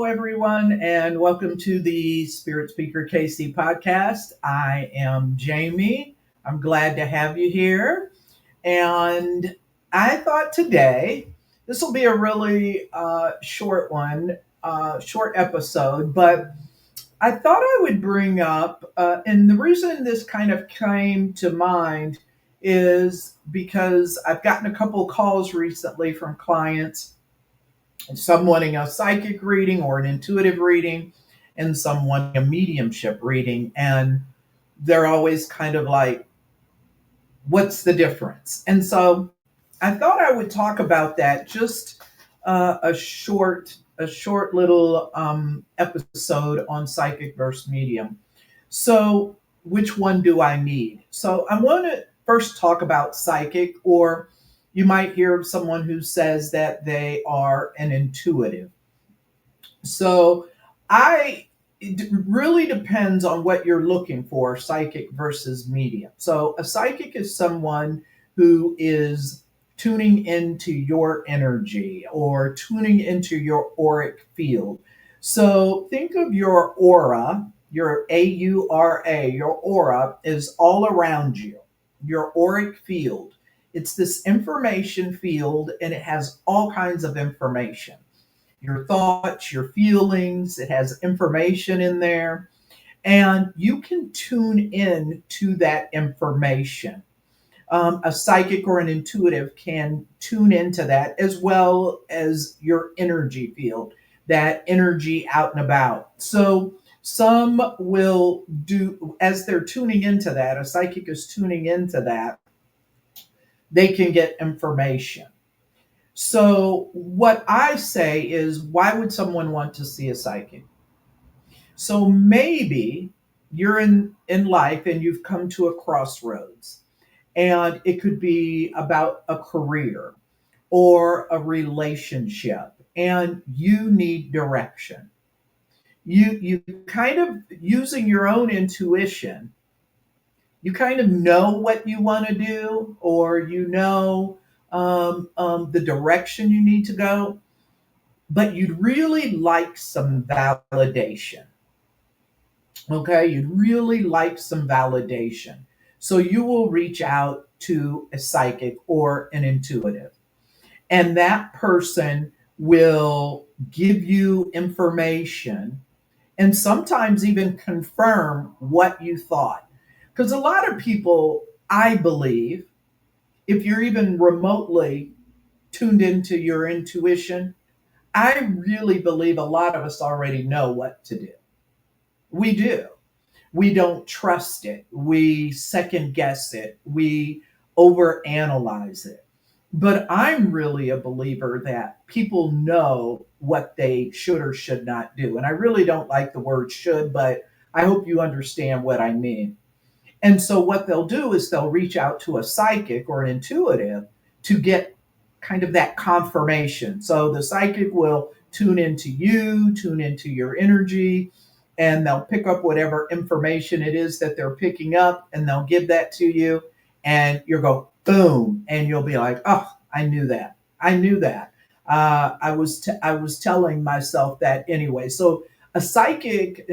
everyone, and welcome to the Spirit Speaker KC podcast. I am Jamie. I'm glad to have you here. And I thought today, this will be a really short one, short episode, but I thought I would bring up, and the reason this kind of came to mind is because I've gotten a couple calls recently from clients, some wanting a psychic reading or an intuitive reading, and some wanting a mediumship reading. And they're always kind of like, what's the difference? And so I thought I would talk about that, just a short little episode on psychic versus medium. So, which one do I need? So, I want to first talk about psychic, or you might hear of someone who says that they are an intuitive. So, I it really depends on what you're looking for, psychic versus medium. So, a psychic is someone who is tuning into your energy or tuning into your auric field. So, think of your aura, your AURA, your aura is all around you, your auric field. It's this information field and it has all kinds of information, your thoughts, your feelings. It has information in there, and you can tune in to that information. A psychic or an intuitive can tune into that as well as your energy field, that energy out and about. So, some will do, as they're tuning into that, a psychic is tuning into that, they can get information. So, what I say is, why would someone want to see a psychic? So, maybe you're in life and you've come to a crossroads, and it could be about a career or a relationship, and you need direction. You kind of, using your own intuition, you kind of know what you want to do, or the direction you need to go, but you'd really like some validation. Okay, you'd really like some validation. So you will reach out to a psychic or an intuitive, and that person will give you information and sometimes even confirm what you thought. Because a lot of people, I believe, if you're even remotely tuned into your intuition, I really believe a lot of us already know what to do. We do. We don't trust it. We second guess it. We overanalyze it. But I'm really a believer that people know what they should or should not do. And I really don't like the word should, but I hope you understand what I mean. And so what they'll do is they'll reach out to a psychic or an intuitive to get kind of that confirmation. So the psychic will tune into you, tune into your energy, and they'll pick up whatever information it is that they're picking up, and they'll give that to you, and you'll go boom, and you'll be like, oh, I knew that. I knew that. I was telling myself that anyway. So a psychic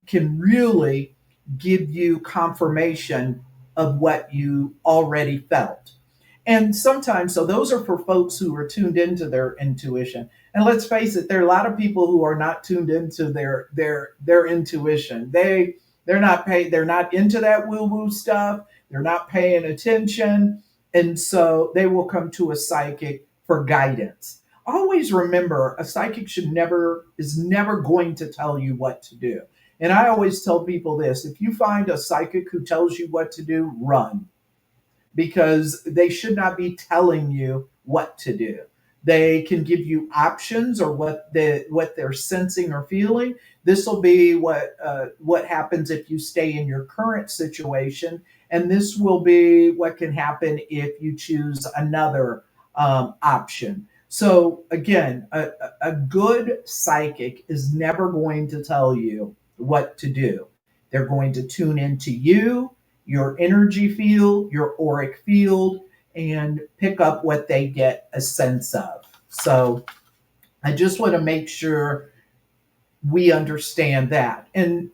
can really give you confirmation of what you already felt. And sometimes, so those are for folks who are tuned into their intuition. And let's face it, there are a lot of people who are not tuned into their intuition. They're not into that woo woo stuff. They're not paying attention, and so they will come to a psychic for guidance. Always remember, a psychic should never is never going to tell you what to do. And I always tell people this: if you find a psychic who tells you what to do, run, because they should not be telling you what to do. They can give you options or what they're sensing or feeling. This will be what happens if you stay in your current situation, and this will be what can happen if you choose another option. So again, a good psychic is never going to tell you what to do. They're going to tune into you, your energy field, your auric field, and pick up what they get a sense of. So I just want to make sure we understand that. And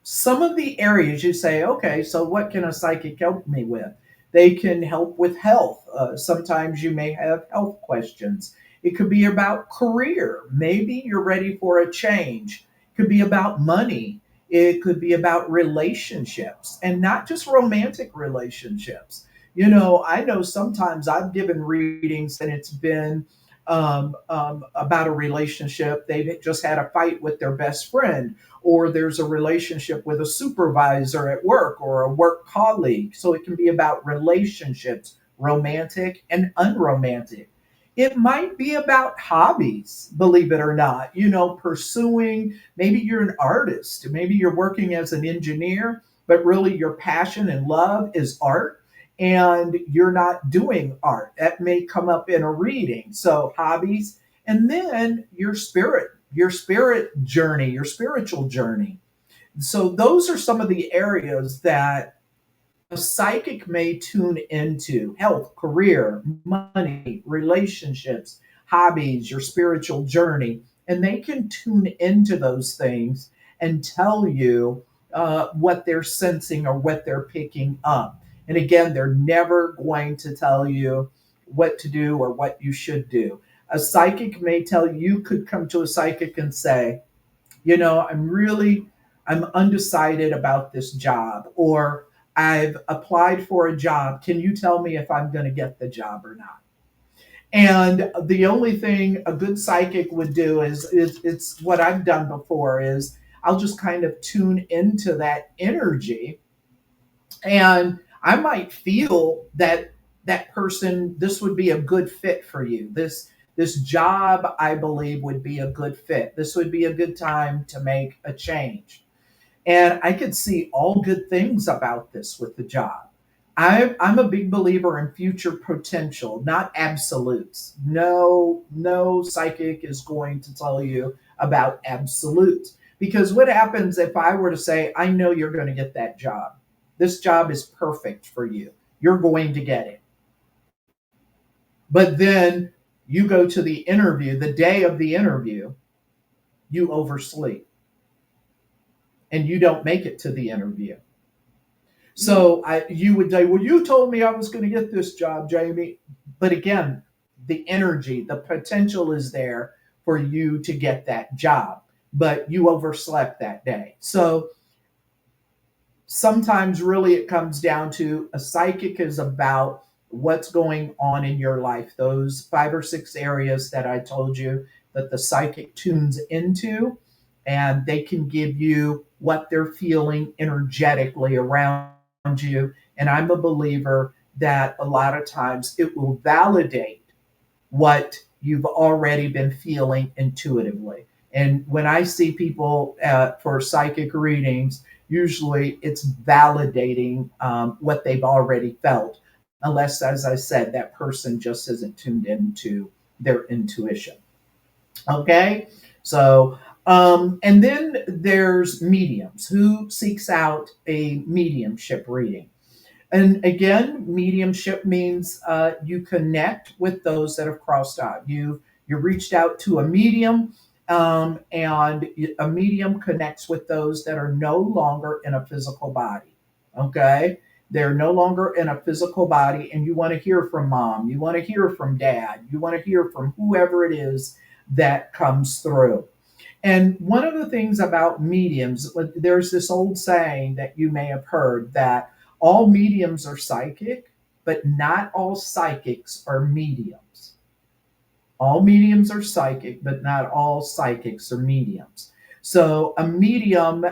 some of the areas you say, okay, so what can a psychic help me with? They can help with health. Sometimes you may have health questions. It could be about career. Maybe you're ready for a change. It could be about money. It could be about relationships, and not just romantic relationships. I know sometimes I've given readings and it's been about a relationship. They've just had a fight with their best friend, or there's a relationship with a supervisor at work or a work colleague. So it can be about relationships, romantic and unromantic. It might be about hobbies, believe it or not, pursuing. Maybe you're an artist, maybe you're working as an engineer, but really your passion and love is art, and you're not doing art. That may come up in a reading. So, hobbies, and then your spirit journey, your spiritual journey. So, those are some of the areas that a psychic may tune into: health, career, money, relationships, hobbies, your spiritual journey. And they can tune into those things and tell you what they're sensing or what they're picking up. And again, they're never going to tell you what to do or what you should do. A psychic may tell you, could come to a psychic and say, I'm undecided about this job, or I've applied for a job. Can you tell me if I'm going to get the job or not? And the only thing a good psychic would do is it's what I've done before, is I'll just kind of tune into that energy, and I might feel that that person, this would be a good fit for you. This job, I believe, would be a good fit. This would be a good time to make a change. And I could see all good things about this with the job. I'm a big believer in future potential, not absolutes. No, no psychic is going to tell you about absolutes. Because what happens if I were to say, I know you're going to get that job? This job is perfect for you. You're going to get it. But then you go to the interview, the day of the interview, you oversleep and you don't make it to the interview. So you would say, well, you told me I was going to get this job, Jamie. But again, the energy, the potential is there for you to get that job, but you overslept that day. So sometimes really it comes down to a psychic is about what's going on in your life, those 5 or 6 areas that I told you that the psychic tunes into, and they can give you what they're feeling energetically around you. And I'm a believer that a lot of times it will validate what you've already been feeling intuitively. And when I see people for psychic readings, usually it's validating what they've already felt, unless, as I said, that person just isn't tuned into their intuition. Okay, so and then there's mediums. Who seeks out a mediumship reading? And again, mediumship means you connect with those that have crossed out. You reached out to a medium, and a medium connects with those that are no longer in a physical body. Okay, they're no longer in a physical body, and you want to hear from mom, you want to hear from dad, you want to hear from whoever it is that comes through. And one of the things about mediums, there's this old saying that you may have heard, that all mediums are psychic, but not all psychics are mediums. All mediums are psychic, but not all psychics are mediums. So a medium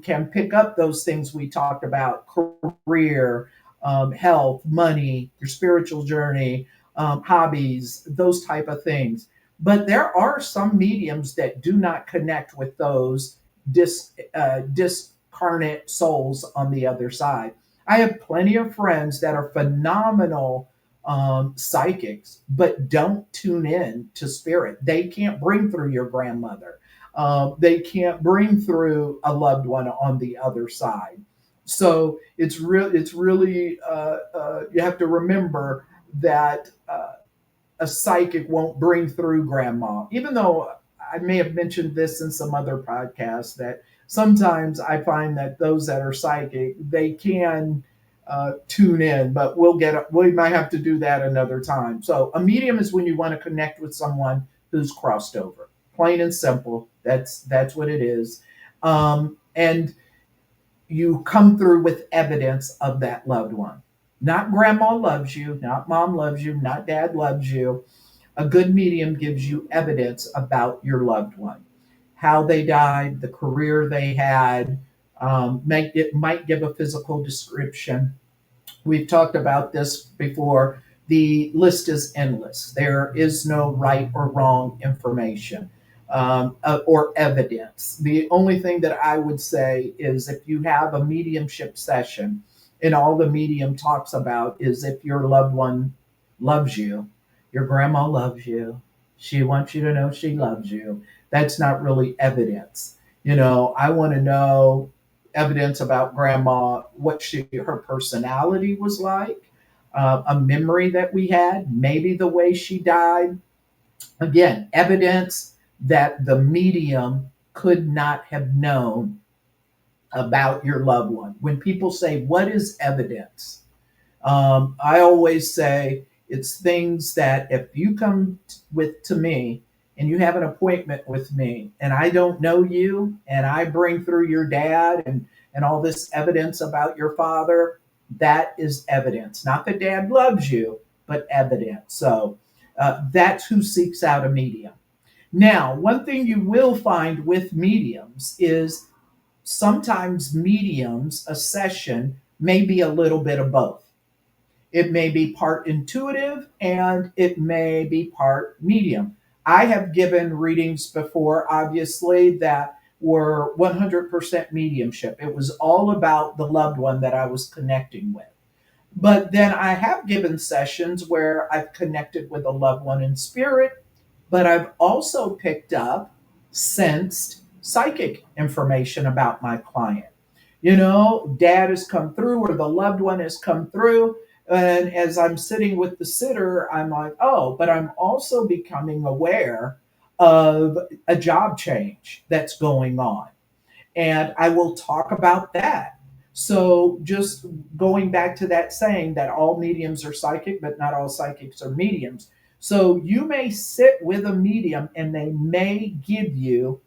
can pick up those things we talked about: career, health, money, your spiritual journey, hobbies, those type of things. But there are some mediums that do not connect with those discarnate souls on the other side. I have plenty of friends that are phenomenal psychics, but don't tune in to spirit. They can't bring through your grandmother. They can't bring through a loved one on the other side. So it's real. It's really you have to remember that a psychic won't bring through grandma, even though I may have mentioned this in some other podcasts that sometimes I find that those that are psychic, they can tune in, but we might have to do that another time. So a medium is when you want to connect with someone who's crossed over. Plain and simple. That's what it is. And you come through with evidence of that loved one. Not grandma loves you, not mom loves you, not dad loves you. A good medium gives you evidence about your loved one, how they died, the career they had. It might give a physical description. We've talked about this before. The list is endless. There is no right or wrong information or evidence. The only thing that I would say is if you have a mediumship session and all the medium talks about is if your loved one loves you, your grandma loves you, she wants you to know she loves you, that's not really evidence. I want to know evidence about grandma, what her personality was like, a memory that we had, maybe the way she died. Again, evidence that the medium could not have known about your loved one. When people say, "What is evidence?" I always say it's things that if you come with to me and you have an appointment with me and I don't know you and I bring through your dad and all this evidence about your father, that is evidence. Not that dad loves you, but evidence. So that's who seeks out a medium. Now, one thing you will find with mediums is sometimes mediums, a session may be a little bit of both. It may be part intuitive and it may be part medium. I have given readings before, obviously, that were 100% mediumship. It was all about the loved one that I was connecting with. But then I have given sessions where I've connected with a loved one in spirit, but I've also picked up, sensed psychic information about my client. Dad has come through or the loved one has come through. And as I'm sitting with the sitter, I'm like, oh, but I'm also becoming aware of a job change that's going on. And I will talk about that. So, just going back to that saying that all mediums are psychic, but not all psychics are mediums. So, you may sit with a medium and they may give you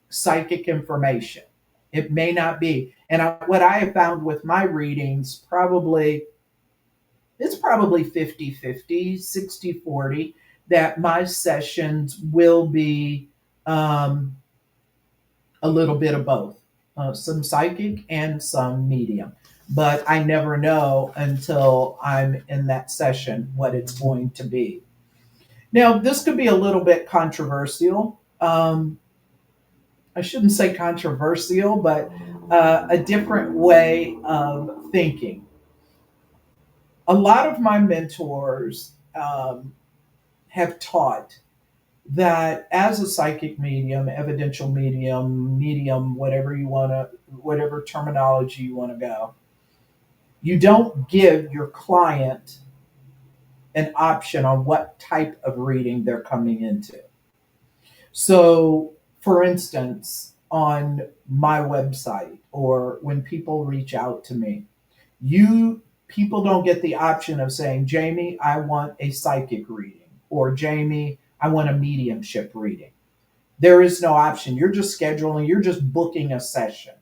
psychic information. It may not be. And what I have found with my readings, it's probably 50-50, 60-40, that my sessions will be um, a little bit of both, some psychic and some medium. But I never know until I'm in that session what it's going to be. Now, this could be a little bit controversial. I shouldn't say controversial, but a different way of thinking. A lot of my mentors have taught that as a psychic medium, evidential medium, whatever terminology you want to go, you don't give your client an option on what type of reading they're coming into. So, for instance, on my website or when people reach out to me, you people don't get the option of saying, Jamie, I want a psychic reading, or Jamie, I want a mediumship reading. There is no option. You're just scheduling, you're just booking a session.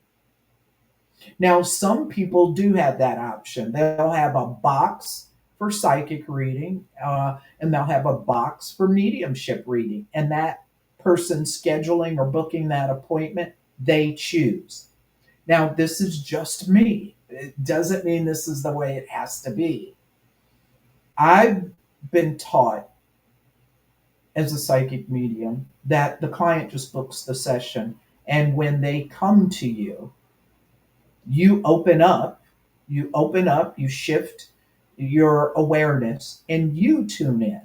Now, some people do have that option. They'll have a box for psychic reading, and they'll have a box for mediumship reading. And that person scheduling or booking that appointment, they choose. Now, this is just me. It doesn't mean this is the way it has to be. I've been taught as a psychic medium that the client just books the session. And when they come to you, you open up, you shift your awareness, and you tune in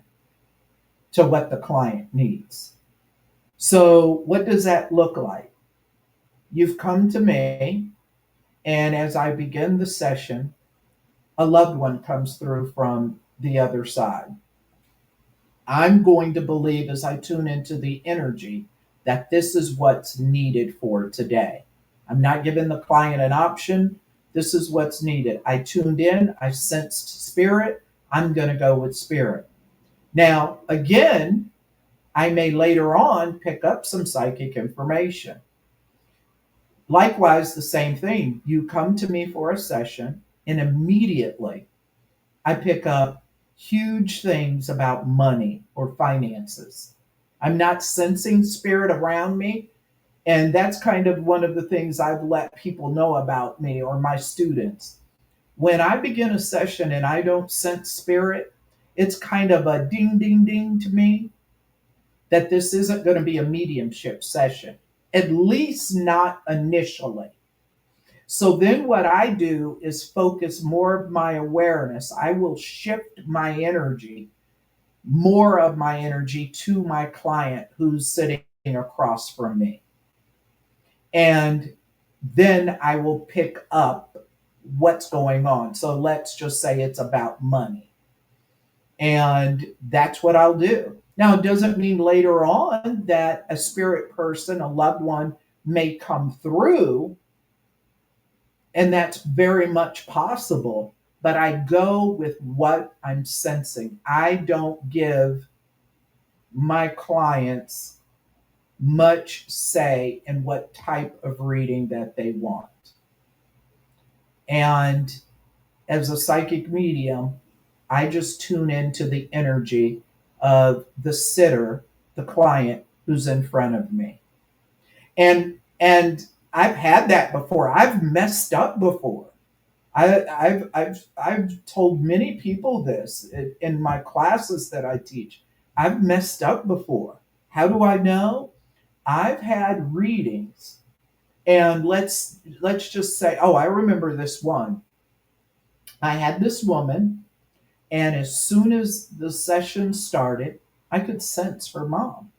to what the client needs. So, what does that look like? You've come to me, and as I begin the session, a loved one comes through from the other side. I'm going to believe as I tune into the energy that this is what's needed for today. I'm not giving the client an option. This is what's needed. I tuned in, I sensed spirit. I'm going to go with spirit. Now, again, I may later on pick up some psychic information. Likewise, the same thing. You come to me for a session, and immediately I pick up huge things about money or finances. I'm not sensing spirit around me. And that's kind of one of the things I've let people know about me or my students. When I begin a session and I don't sense spirit, it's kind of a ding, ding, ding to me that this isn't going to be a mediumship session, at least not initially. So then what I do is focus more of my awareness. I will shift my energy, more of my energy to my client who's sitting across from me. And then I will pick up what's going on. So let's just say it's about money. And that's what I'll do. Now, it doesn't mean later on that a spirit person, a loved one, may come through, and that's very much possible. But I go with what I'm sensing. I don't give my clients much say in what type of reading that they want. And as a psychic medium, I just tune into the energy of the sitter, the client who's in front of me. And I've had that before. I've messed up before. I've told many people this in my classes that I teach. I've messed up before. How do I know? I've had readings, and let's just say, oh, I remember this one. I had this woman, and as soon as the session started, I could sense her mom.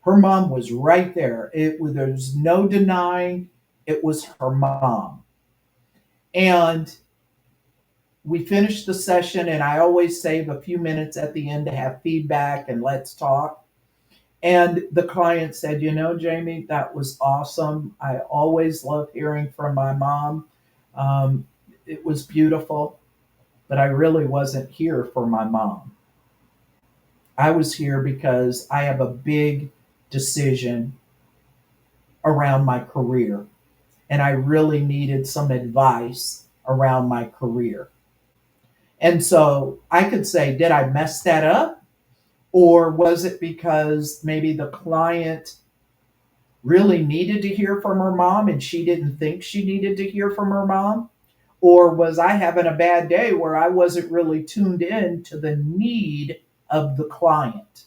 Her mom was right there. There was no denying it was her mom. And we finished the session, and I always save a few minutes at the end to have feedback and let's talk. And the client said, you know, Jamie, that was awesome. I always love hearing from my mom. It was beautiful, but I really wasn't here for my mom. I was here because I have a big decision around my career, and I really needed some advice around my career. And so I could say, did I mess that up? Or was it because maybe the client really needed to hear from her mom and she didn't think she needed to hear from her mom? Or was I having a bad day where I wasn't really tuned in to the need of the client?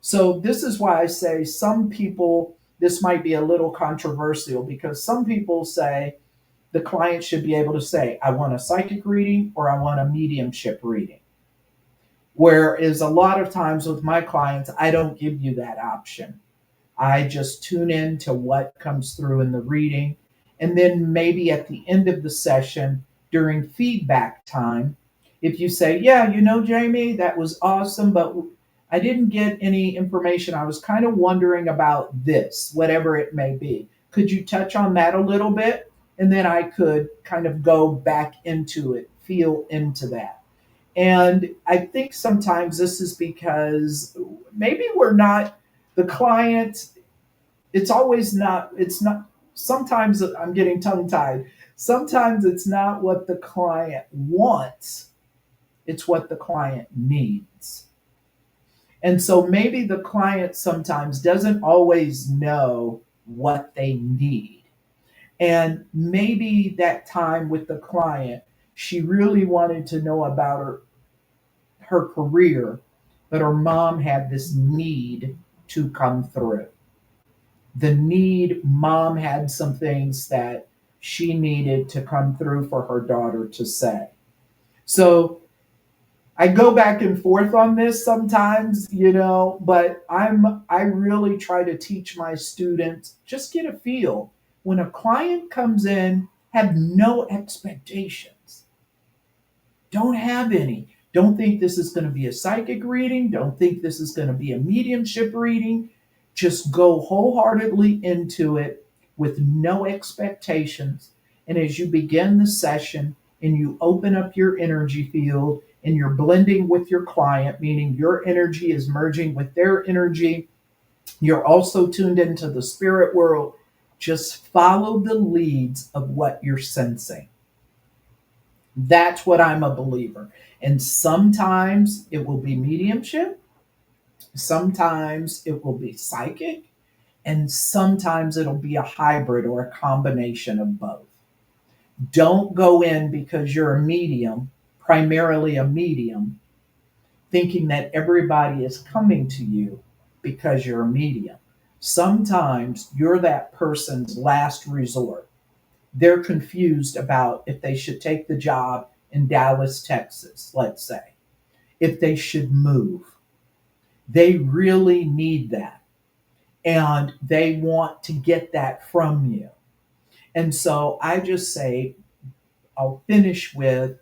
So, this is why I say some people, this might be a little controversial because some people say the client should be able to say, I want a psychic reading or I want a mediumship reading. Whereas a lot of times with my clients, I don't give you that option. I just tune in to what comes through in the reading. And then maybe at the end of the session during feedback time, if you say, yeah, you know, Jamie, that was awesome, but I didn't get any information. I was kind of wondering about this, whatever it may be. Could you touch on that a little bit? And then I could kind of go back into it, feel into that. And I think sometimes this is because maybe we're not the client. It's not, sometimes I'm getting tongue tied. Sometimes it's not what the client wants, it's what the client needs. And so maybe the client sometimes doesn't always know what they need. And maybe that time with the client, she really wanted to know about her career, but her mom had this need to come through. The need, mom had some things that she needed to come through for her daughter to say. So I go back and forth on this sometimes, but I really try to teach my students just get a feel. When a client comes in, have no expectations. Don't have any. Don't think this is going to be a psychic reading. Don't think this is going to be a mediumship reading. Just go wholeheartedly into it with no expectations. And as you begin the session and you open up your energy field and you're blending with your client, meaning your energy is merging with their energy, you're also tuned into the spirit world. Just follow the leads of what you're sensing. That's what I'm a believer. And sometimes it will be mediumship, sometimes it will be psychic, and sometimes it'll be a hybrid or a combination of both. Don't go in because you're a medium, primarily a medium, thinking that everybody is coming to you because you're a medium. Sometimes you're that person's last resort. They're confused about if they should take the job in Dallas, Texas, let's say, if they should move. They really need that. And they want to get that from you. And so I just say, I'll finish with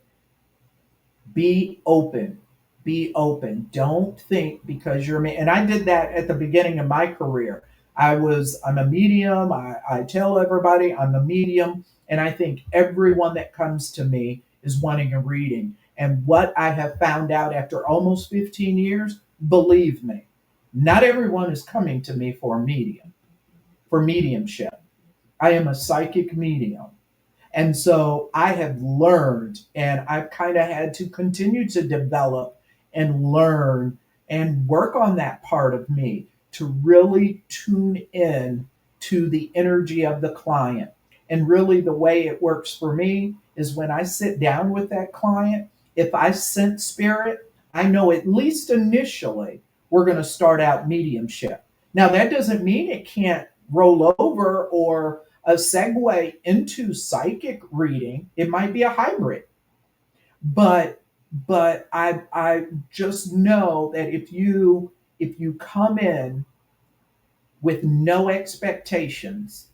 be open. Be open. Don't think because you're me. And I did that at the beginning of my career. I'm a medium. I tell everybody I'm a medium. And I think everyone that comes to me is wanting a reading. And what I have found out after almost 15 years, believe me, not everyone is coming to me for a medium, for mediumship. I am a psychic medium. And so I have learned, and I've kind of had to continue to develop and learn and work on that part of me to really tune in to the energy of the client. And really, the way it works for me is when I sit down with that client, if I sense spirit, I know at least initially we're going to start out mediumship. Now, that doesn't mean it can't roll over or a segue into psychic reading. It might be a hybrid, but I just know that if you come in with no expectations,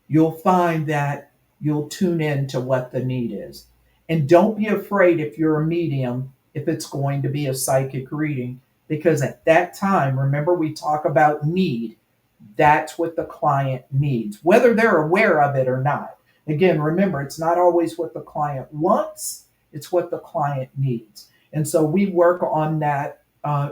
you'll find that you'll tune in to what the need is. And don't be afraid if you're a medium, if it's going to be a psychic reading, because at that time, remember we talk about need. That's what the client needs, whether they're aware of it or not. Again, remember, it's not always what the client wants, it's what the client needs. And so we work on that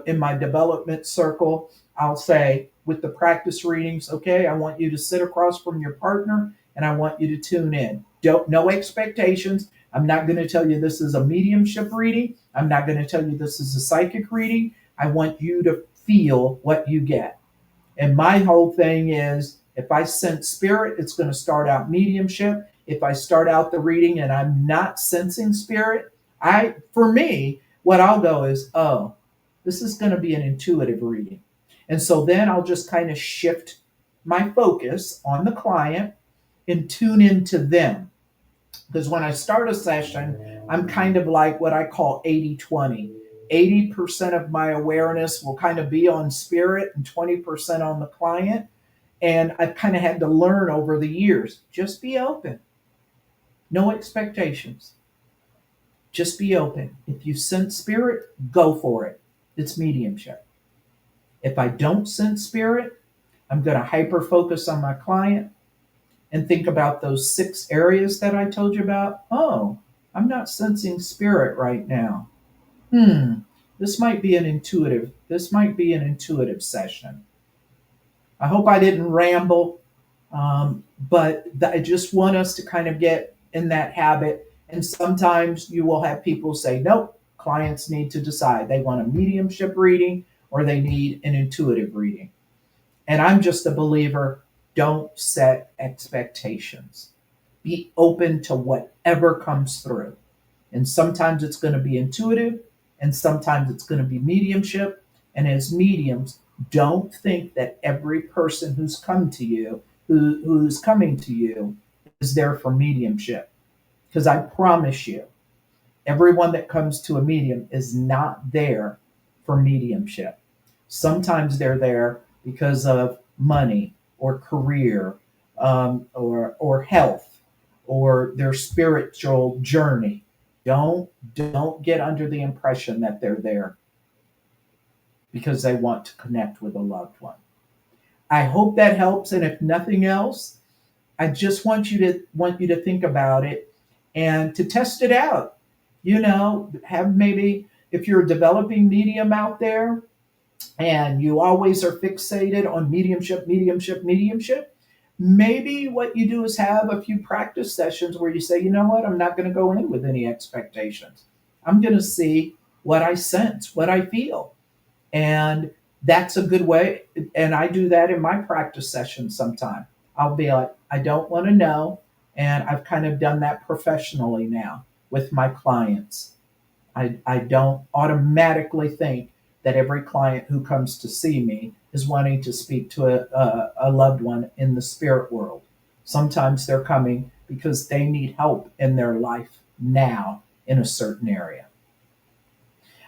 in my development circle. I'll say with the practice readings, okay, I want you to sit across from your partner and I want you to tune in. Don't no expectations. I'm not going to tell you this is a mediumship reading. I'm not going to tell you this is a psychic reading. I want you to feel what you get. And my whole thing is if I sense spirit, it's going to start out mediumship. If I start out the reading and I'm not sensing spirit, for me, what I'll go is, oh, this is going to be an intuitive reading. And so then I'll just kind of shift my focus on the client and tune into them. Because when I start a session, I'm kind of like what I call 80-20. 80% of my awareness will kind of be on spirit and 20% on the client. And I've kind of had to learn over the years, just be open. No expectations. Just be open. If you sense spirit, go for it. It's mediumship. If I don't sense spirit, I'm going to hyper focus on my client and think about those 6 areas that I told you about. Oh, I'm not sensing spirit right now. This might be an intuitive session. I hope I didn't ramble, but I just want us to kind of get in that habit. And sometimes you will have people say, nope, clients need to decide. They want a mediumship reading or they need an intuitive reading. And I'm just a believer, don't set expectations. Be open to whatever comes through. And sometimes it's going to be intuitive, and sometimes it's going to be mediumship. And as mediums, don't think that every person who's come to you, who's coming to you, is there for mediumship. Because I promise you, everyone that comes to a medium is not there for mediumship. Sometimes they're there because of money or career, or health or their spiritual journey. Don't get under the impression that they're there because they want to connect with a loved one. I hope that helps, and if nothing else, I just want you to think about it and to test it out. Have maybe if you're a developing medium out there and you always are fixated on mediumship, mediumship, mediumship, maybe what you do is have a few practice sessions where you say, you know what, I'm not going to go in with any expectations. I'm going to see what I sense, what I feel. And that's a good way. And I do that in my practice sessions sometime. I'll be like, I don't want to know. And I've kind of done that professionally now with my clients. I don't automatically think that every client who comes to see me is wanting to speak to a loved one in the spirit world. Sometimes they're coming because they need help in their life now in a certain area.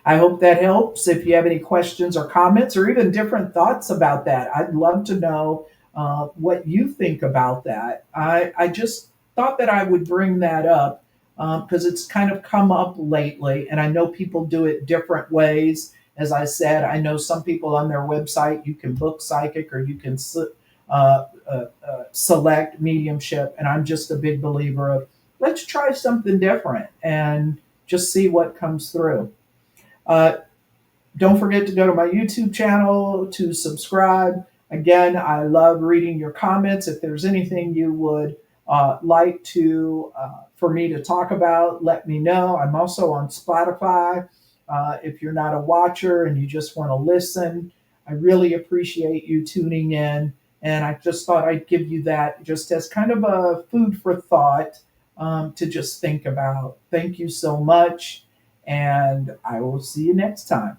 I hope that helps. If you have any questions or comments or even different thoughts about that, I'd love to know what you think about that. I just thought that I would bring that up because it's kind of come up lately, and I know people do it different ways. As I said, I know some people on their website, you can book psychic or you can select mediumship, and I'm just a big believer of let's try something different and just see what comes through. Uh, don't forget to go to my YouTube channel to subscribe. Again, I love reading your comments. If there's anything you would like to for me to talk about, let me know. I'm also on Spotify. If you're not a watcher and you just want to listen, I really appreciate you tuning in. And I just thought I'd give you that just as kind of a food for thought to just think about. Thank you so much, and I will see you next time.